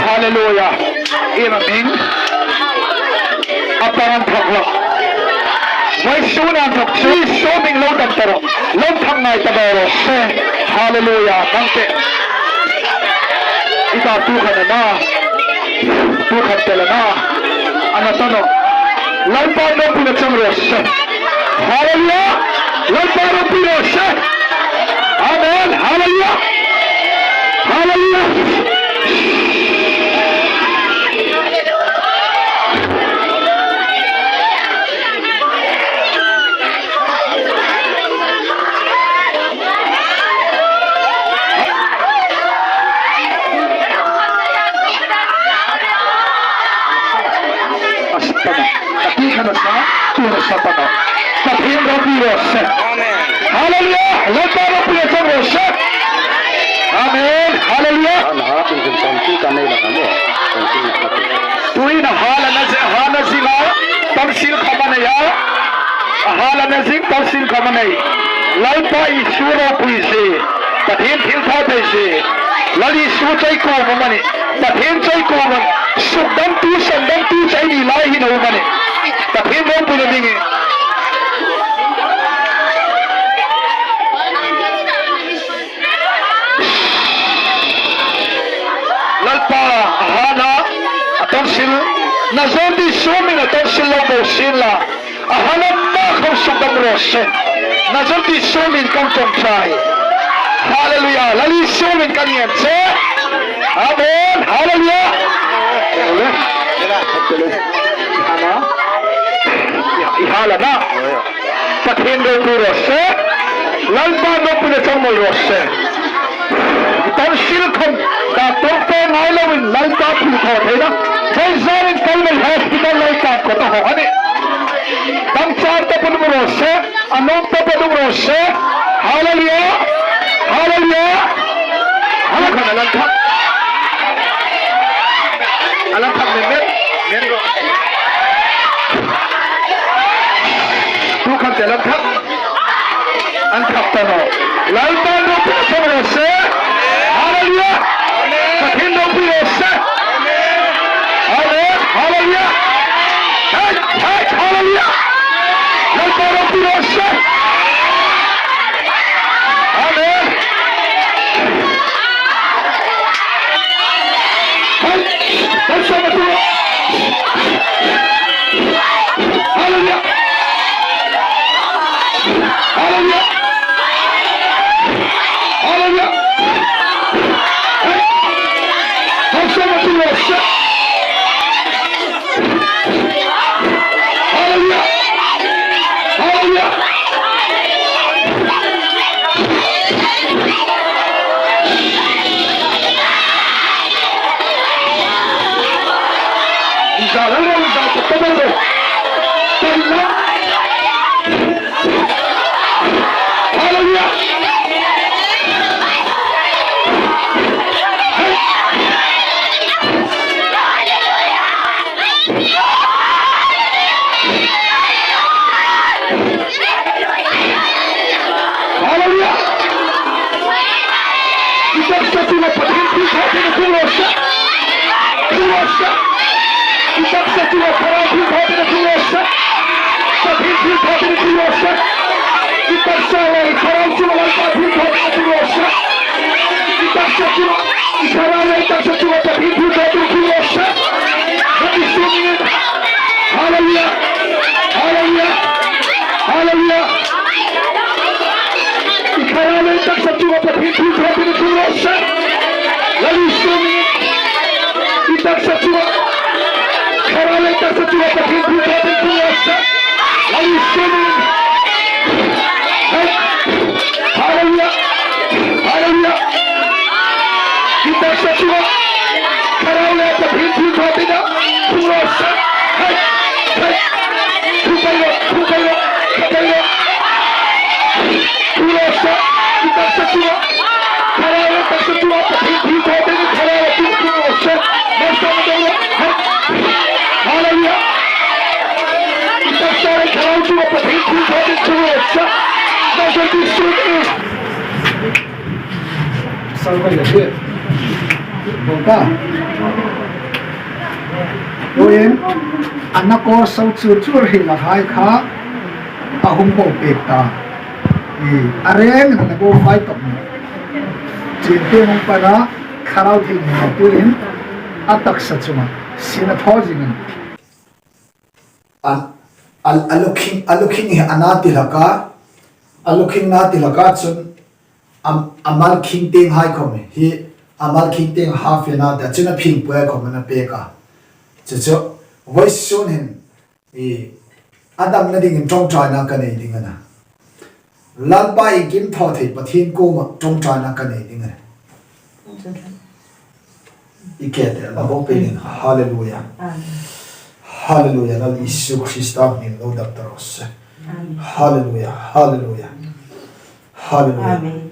Hallelujah. Amen. Apangan thakla. Why soon I'm talk? She's showing low tantero. Low thang nai tabero. Hallelujah. Thank you. Ita Tuhan na. Tuhan telana. Anatono. Lampa no pinachamros. Hallelujah. Lampa no pinos. Amen. Hallelujah. Hallelujah. Hallelujah. Amen. Hallelujah. Tuina hala sila tamsil kamanaya hala nazing tamsil kamanay lalpa isuro puisi pathin thiltha taisi lali suchai ko mani pathin chai ko man sudam tu sandam tu chai ni lai hi no mani pathin ro puningi lalpa hana atamsil nazondi sumina atamsil lobo sila ahana na kau sudam rose nazondi sumin kang tongchai hallelujah lali sumin kanyen se amen hallelujah hana ihala na pathin ro rose lalpa no pune chamol rose tamsil kham da tongpe nailawin lalpa phil tho theina Jason Calvary Hospital laika ko to ho ani tam char to pun rose anom to pun rose hallelujah hallelujah halakhan alanthak men ro tu khan alanthak anthak to no lalpa no pun rose hallelujah pathin no pun rose hallelujah hey hallelujah lalpa no pun rose amen hey Hallelujah. Hallelujah. Hallelujah. Have so much worship. Hallelujah. Hallelujah. Hallelujah. Hallelujah. Hallelujah. Karame tak satu apa pintu hati itu rasa. Lalu sumi kita satu. Karame tak satu apa pintu hati itu rasa. Lalu sumi. Hallelujah. Hallelujah. Kita satu. Karame tak pintu hati itu rasa. Salva ya dia. Buka. Doyen anak ko sau chu hila hai kha ahum ko pekta. Areng na ko fight up. Jinte mong para kharau thing na purin atak sa chuma sina thojing aluking anati laka aluking nati laka chun amal king ting hai kome hi amal king ting half na da chuna phing pue kome na peka cho voice soon hin adam na ding trong trai na ka nei ding na lan bai kim tho thei pathin ko ma trong trai na ka nei ding na ikete la bo pe ding hallelujah hallelujah la Isu Christa nin lo da tros hallelujah hallelujah hallelujah